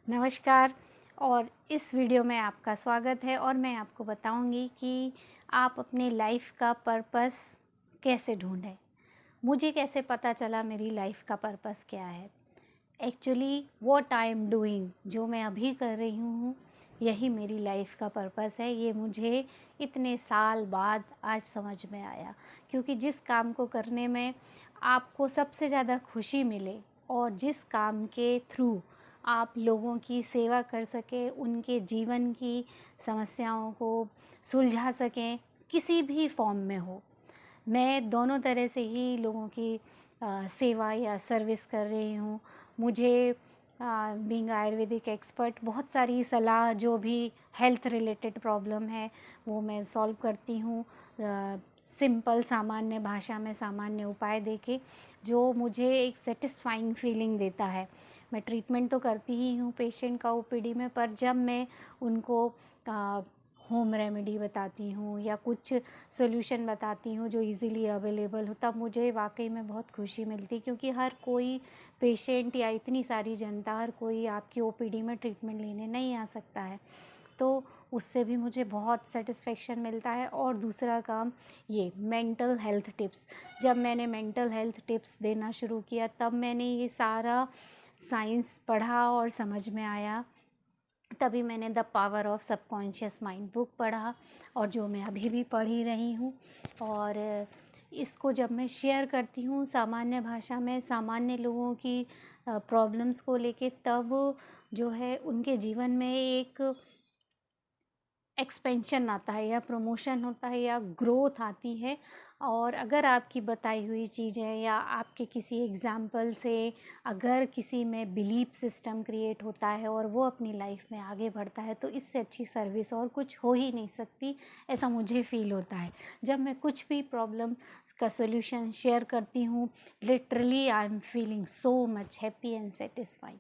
नमस्कार। और इस वीडियो में आपका स्वागत है और मैं आपको बताऊंगी कि आप अपने लाइफ का पर्पस कैसे ढूंढें। मुझे कैसे पता चला मेरी लाइफ का पर्पस क्या है। Actually what I am doing, जो मैं अभी कर रही हूँ, यही मेरी लाइफ का पर्पस है। ये मुझे इतने साल बाद आज समझ में आया, क्योंकि जिस काम को करने में आपको सबसे ज़्यादा खुशी मिले और जिस काम के थ्रू आप लोगों की सेवा कर सकें, उनके जीवन की समस्याओं को सुलझा सकें, किसी भी फॉर्म में हो। मैं दोनों तरह से ही लोगों की सेवा या सर्विस कर रही हूँ। मुझे बीइंग आयुर्वेदिक एक्सपर्ट बहुत सारी सलाह, जो भी हेल्थ रिलेटेड प्रॉब्लम है वो मैं सॉल्व करती हूँ सिंपल सामान्य भाषा में, सामान्य उपाय देके, जो मुझे एक सेटिस्फाइंग फीलिंग देता है। मैं ट्रीटमेंट तो करती ही हूँ पेशेंट का ओपीडी में, पर जब मैं उनको होम रेमेडी बताती हूँ या कुछ सॉल्यूशन बताती हूँ जो इजीली अवेलेबल हो, तब मुझे वाकई में बहुत खुशी मिलती है। क्योंकि हर कोई पेशेंट या इतनी सारी जनता, हर कोई आपकी ओपीडी में ट्रीटमेंट लेने नहीं आ सकता है, तो उससे भी मुझे बहुत सेटिस्फेक्शन मिलता है। और दूसरा काम, ये मेंटल हेल्थ टिप्स, जब मैंने मेंटल हेल्थ टिप्स देना शुरू किया तब मैंने ये सारा साइंस पढ़ा और समझ में आया। तभी मैंने the power of subconscious mind book पढ़ा, और जो मैं अभी भी पढ़ ही रही हूँ। और इसको जब मैं शेयर करती हूँ सामान्य भाषा में, सामान्य लोगों की प्रॉब्लम्स को लेके, तब जो है उनके जीवन में एक एक्सपेंशन आता है या प्रमोशन होता है या ग्रोथ आती है। और अगर आपकी बताई हुई चीज़ें या आपके किसी एग्ज़ाम्पल से अगर किसी में बिलीफ सिस्टम क्रिएट होता है और वो अपनी लाइफ में आगे बढ़ता है, तो इससे अच्छी सर्विस और कुछ हो ही नहीं सकती, ऐसा मुझे फ़ील होता है। जब मैं कुछ भी प्रॉब्लम का सॉल्यूशन शेयर करती हूँ, literally I am feeling so much happy and satisfied.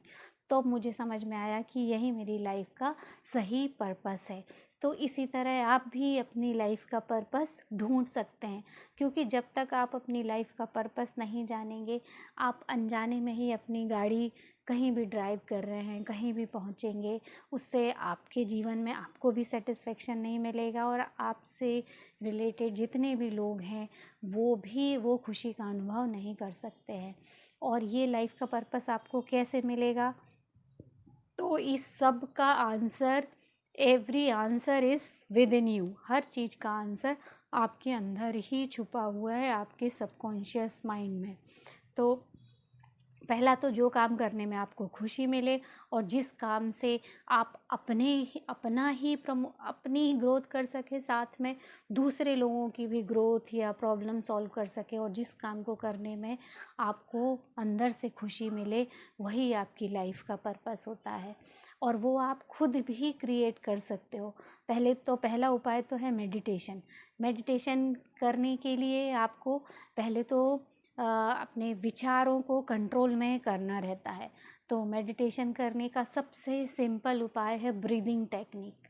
तो मुझे समझ में आया कि यही मेरी लाइफ का सही पर्पस है। तो इसी तरह आप भी अपनी लाइफ का पर्पस ढूंढ सकते हैं, क्योंकि जब तक आप अपनी लाइफ का पर्पस नहीं जानेंगे, आप अनजाने में ही अपनी गाड़ी कहीं भी ड्राइव कर रहे हैं, कहीं भी पहुंचेंगे, उससे आपके जीवन में आपको भी सेटिस्फेक्शन नहीं मिलेगा और आपसे रिलेटेड जितने भी लोग हैं वो भी वो खुशी का अनुभव नहीं कर सकते हैं। और ये लाइफ का पर्पस आपको कैसे मिलेगा? तो इस सब का answer, every answer is with in you. हर चीज़ का आंसर आपके अंदर ही छुपा हुआ है, आपके सबकॉन्शियस माइंड में। तो पहला तो जो काम करने में आपको खुशी मिले और जिस काम से आप अपनी ग्रोथ कर सके, साथ में दूसरे लोगों की भी ग्रोथ या प्रॉब्लम सॉल्व कर सके, और जिस काम को करने में आपको अंदर से खुशी मिले, वही आपकी लाइफ का पर्पस होता है। और वो आप खुद भी क्रिएट कर सकते हो। पहला उपाय तो है मेडिटेशन। मेडिटेशन करने के लिए आपको पहले तो अपने विचारों को कंट्रोल में करना रहता है। तो मेडिटेशन करने का सबसे सिंपल उपाय है ब्रीदिंग टेक्निक।